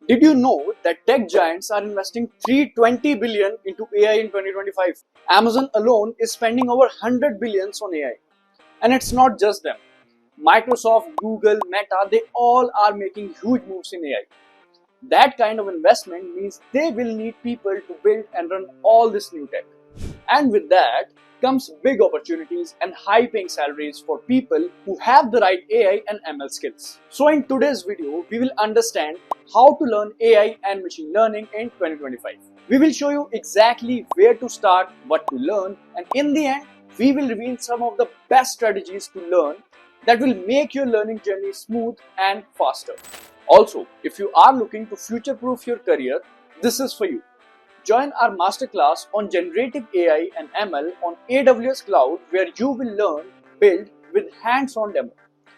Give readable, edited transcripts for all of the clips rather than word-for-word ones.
Did you know that tech giants are investing 320 billion into AI in 2025? Amazon alone is spending over 100 billions on AI. And it's not just them. Microsoft, Google, Meta, they all are making huge moves in AI. That kind of investment means they will need people to build and run all this new tech. And with that comes big opportunities and high paying salaries for people who have the right AI and ML skills. So in today's video, we will understand how to learn AI and machine learning in 2025. We will show you exactly where to start, what to learn, and in the end, we will reveal some of the best strategies to learn that will make your learning journey smooth and faster. Also, if you are looking to future-proof your career, this is for you. Join our masterclass on generative AI and ML on AWS Cloud, where you will learn, build with hands-on demo.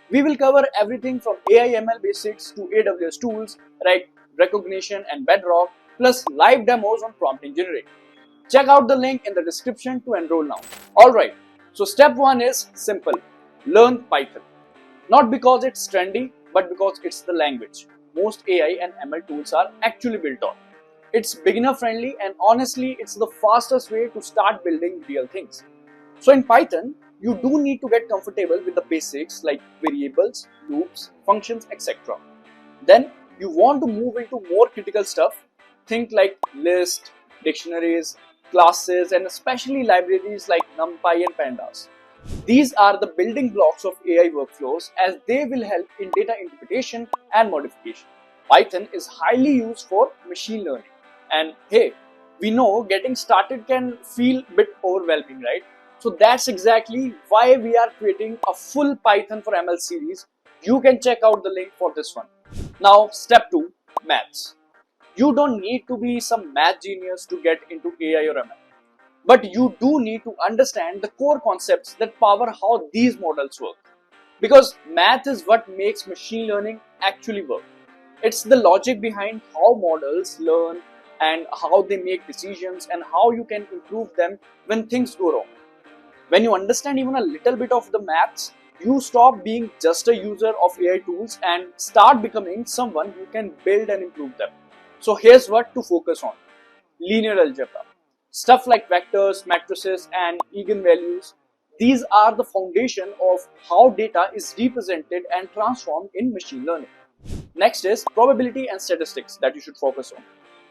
We will cover everything from AI ML basics to AWS tools like recognition and Bedrock, plus live demos on prompt engineering. Check out the link in the description to enroll now. Alright, so step 1 is simple. Learn Python. Not because it's trendy, but because it's the language most AI and ML tools are actually built on. It's beginner friendly, and honestly, it's the fastest way to start building real things. So in Python, you do need to get comfortable with the basics like variables, loops, functions, etc. Then you want to move into more critical stuff. Think like list, dictionaries, classes, and especially libraries like NumPy and Pandas. These are the building blocks of AI workflows, as they will help in data interpretation and modification. Python is highly used for machine learning. And hey, we know getting started can feel a bit overwhelming, right? So that's exactly why we are creating a full Python for ML series. You can check out the link for this one. Now, step 2, maths. You don't need to be some math genius to get into AI or ML. But you do need to understand the core concepts that power how these models work. Because math is what makes machine learning actually work. It's the logic behind how models learn and how they make decisions and how you can improve them when things go wrong. When you understand even a little bit of the maths, you stop being just a user of AI tools and start becoming someone who can build and improve them. So here's what to focus on. Linear algebra. Stuff like vectors, matrices, and eigenvalues. These are the foundation of how data is represented and transformed in machine learning. Next is probability and statistics that you should focus on.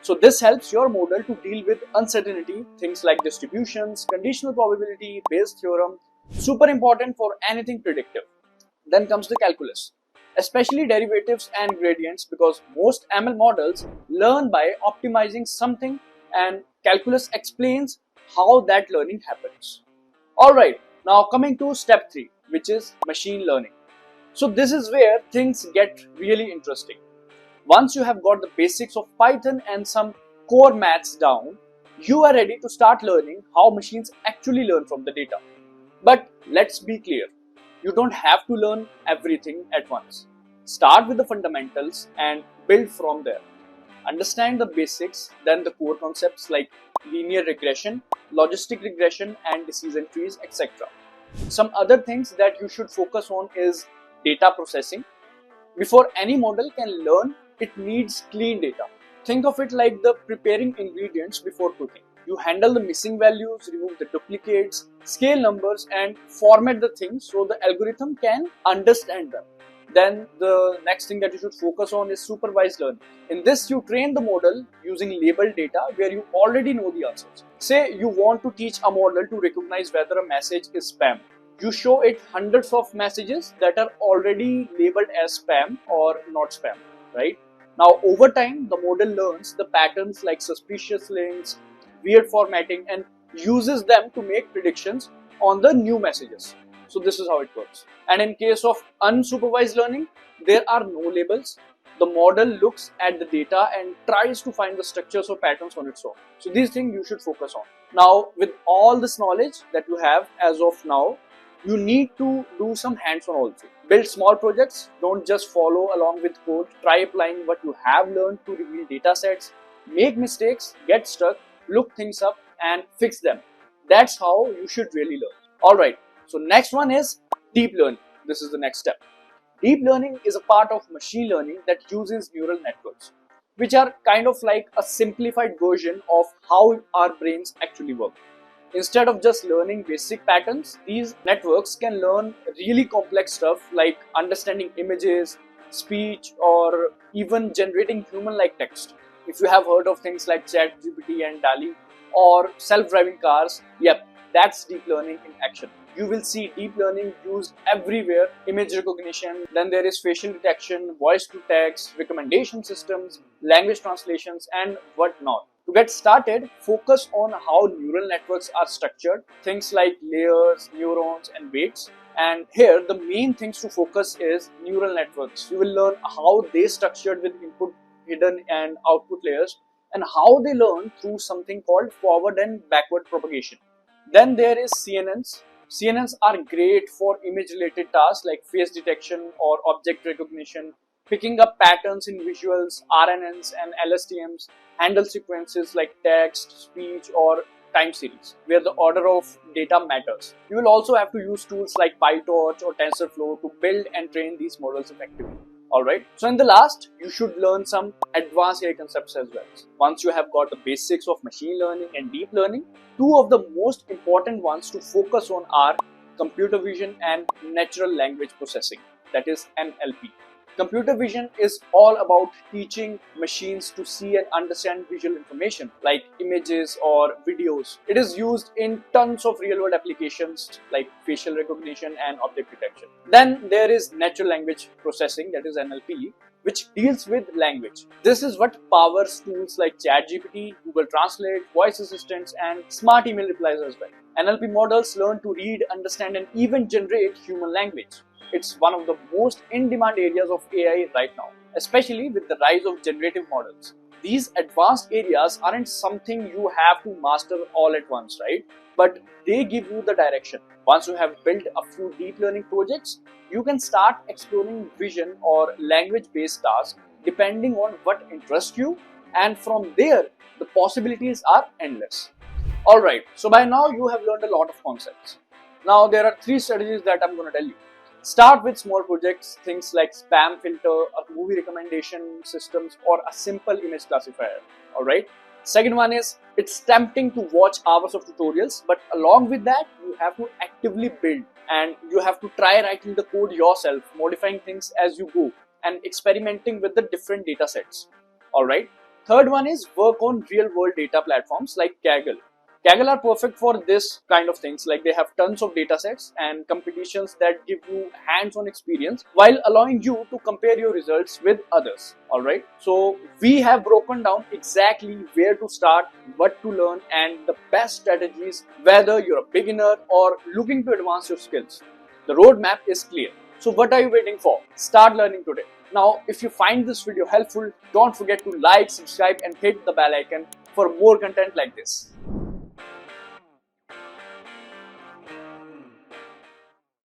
So this helps your model to deal with uncertainty, things like distributions, conditional probability, Bayes theorem, super important for anything predictive. Then comes the calculus, especially derivatives and gradients, because most ML models learn by optimizing something, and calculus explains how that learning happens. Alright, now coming to step 3, which is machine learning. So this is where things get really interesting. Once you have got the basics of Python and some core maths down, you are ready to start learning how machines actually learn from the data. But let's be clear, you don't have to learn everything at once. Start with the fundamentals and build from there. Understand the basics, then the core concepts like linear regression, logistic regression, and decision trees, etc. Some other things that you should focus on is data processing. Before any model can learn, it needs clean data. Think of it like the preparing ingredients before cooking. You handle the missing values, remove the duplicates, scale numbers, and format the things so the algorithm can understand them. Then the next thing that you should focus on is supervised learning. In this, you train the model using labeled data where you already know the answers. Say you want to teach a model to recognize whether a message is spam. You show it hundreds of messages that are already labeled as spam or not spam, right? Now, over time, the model learns the patterns like suspicious links, weird formatting, and uses them to make predictions on the new messages. So this is how it works. And in case of unsupervised learning, there are no labels. The model looks at the data and tries to find the structures or patterns on its own. So these things you should focus on. Now, with all this knowledge that you have as of now, you need to do some hands-on also. Build small projects, don't just follow along with code. Try applying what you have learned to reveal data sets. Make mistakes, get stuck, look things up and fix them. That's how you should really learn. Alright, so next one is deep learning. This is the next step. Deep learning is a part of machine learning that uses neural networks. which are kind of like a simplified version of how our brains actually work. Instead of just learning basic patterns, these networks can learn really complex stuff like understanding images, speech, or even generating human-like text. If you have heard of things like ChatGPT and DALI or self-driving cars, yep, that's deep learning in action. You will see deep learning used everywhere: image recognition, then there is facial detection, voice to text, recommendation systems, language translations, and whatnot. To get started, focus on how neural networks are structured, things like layers, neurons, and weights. And here, the main things to focus is neural networks. You will learn how they structured with input, hidden, and output layers, and how they learn through something called forward and backward propagation. Then there is CNNs. CNNs are great for image related tasks like face detection or object recognition, picking up patterns in visuals. RNNs and LSTMs handle sequences like text, speech, or time series, where the order of data matters. You will also have to use tools like PyTorch or TensorFlow to build and train these models effectively. Alright, so in the last, you should learn some advanced AI concepts as well. Once you have got the basics of machine learning and deep learning, two of the most important ones to focus on are computer vision and natural language processing, that is NLP. Computer vision is all about teaching machines to see and understand visual information like images or videos. It is used in tons of real-world applications like facial recognition and object detection. Then there is natural language processing, that is NLP, which deals with language. This is what powers tools like ChatGPT, Google Translate, voice assistants, and smart email replies as well. NLP models learn to read, understand, and even generate human language. It's one of the most in-demand areas of AI right now, especially with the rise of generative models. These advanced areas aren't something you have to master all at once, right? But they give you the direction. Once you have built a few deep learning projects, you can start exploring vision or language-based tasks depending on what interests you, and from there, the possibilities are endless. Alright, so by now you have learned a lot of concepts. Now there are three strategies that I'm going to tell you. Start with small projects, things like spam filter, a movie recommendation systems, or a simple image classifier. Alright. Second one is, it's tempting to watch hours of tutorials, but along with that, you have to actively build and you have to try writing the code yourself, modifying things as you go, and experimenting with the different data sets. Alright. Third one is work on real world data platforms like Kaggle. Kaggle are perfect for this kind of things, like they have tons of data sets and competitions that give you hands-on experience while allowing you to compare your results with others. Alright, so we have broken down exactly where to start, what to learn, and the best strategies whether you're a beginner or looking to advance your skills. The roadmap is clear. So what are you waiting for? Start learning today. Now, if you find this video helpful, don't forget to like, subscribe, and hit the bell icon for more content like this.